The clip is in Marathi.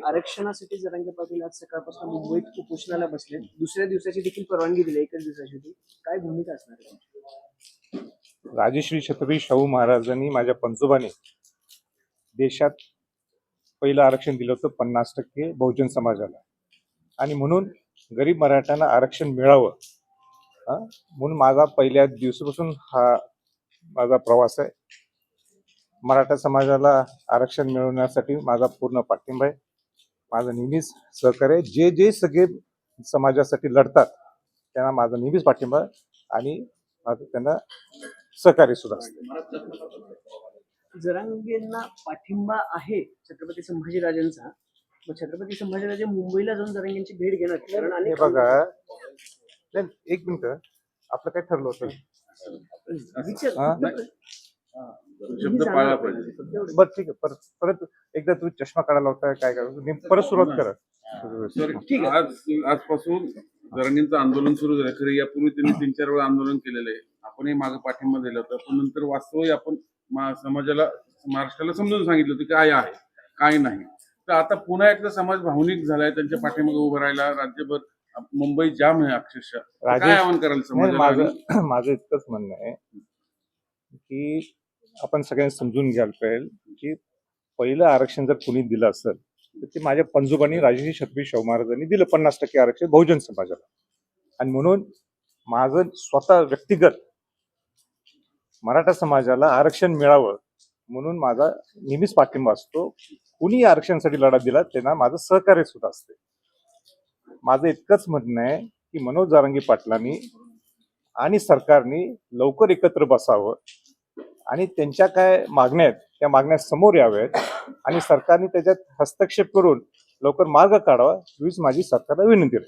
आरक्षणासाठी जरांगे पाटील आज सकाळपासून मुंबईत उपोषणाला बसले. दुसऱ्या दिवसाची देखील परवानगी दिली, एकच दिवसाची होती. काय भूमिका असणार आहे? राजश्री छत्रपती शाहू महाराजांनी माझ्या पंजोबाने देशात पहिलं आरक्षण दिलं होतं 50% बहुजन समाजाला, आणि म्हणून गरीब मराठ्यांना आरक्षण मिळावं म्हणून माझा पहिल्या दिवसापासून हा माझा प्रवास आहे. मराठा समाजाला आरक्षण मिळवण्यासाठी माझा पूर्ण पाठिंबा आहे. माझं नेहमीच सहकार्य, जे जे सगळे समाजासाठी लढतात त्यांना माझा नेहमीच पाठिंबा आणि माझं त्यांना सहकार्य सुद्धा असते. जरांगेंना पाठिंबा आहे छत्रपती संभाजीराजांचा. मग छत्रपती संभाजीराजे मुंबईला जाऊन जरांगेंची भेट घेणार, कारण हे बघा, एक मिनिट, आपलं काय ठरलं होतं? बरं ठीक आहे, परत एकदा तुम्ही चष्मा काढायला होता, काय करा, परत सुरुवात करा. आजपासून जरांगेंचं आंदोलन सुरू झालं. खरं यापूर्वी त्यांनी 3-4 वेळा आंदोलन केलेलं आहे. आपणही मागे पाठिंबा दिला होता, पण नंतर वास्तव आपण समाजाला, महाराष्ट्राला समजून सांगितलं होतं काय आहे काय नाही. तर आता पुन्हा एकदा समाज भावनिक झालाय, त्यांच्या पाठीमागे उभं राहायला. राज्यभर मुंबई जाम आहे अक्षरशः. काय आवाहन कराल समाजाला? माझं इतकंच म्हणणं आहे की आपण सगळ्यांनी समजून घ्यायला पाहिजे की पहिलं आरक्षण जर कुणी दिलं असेल तर ते माझ्या पंजोबांनी राजश्री छत्रपती शाहू महाराजांनी दिलं 50% आरक्षण बहुजन समाजाला. आणि म्हणून माझं स्वतः व्यक्तिगत मराठा समाजाला आरक्षण मिळावं म्हणून माझा नेहमीच पाठिंबा असतो. कुणी आरक्षणासाठी लढा दिला त्यांना माझं सहकार्य सुद्धा असते. माझं इतकंच म्हणणं आहे की मनोज जरांगे पाटलांनी आणि सरकारने लवकर एकत्र बसावं आणि त्यांच्या काय मागण्या आहेत त्या मागण्या समोर याव्यात आणि सरकारने त्याच्यात हस्तक्षेप करून लवकर मार्ग काढावा हीच माझी सरकारला विनंती आहे.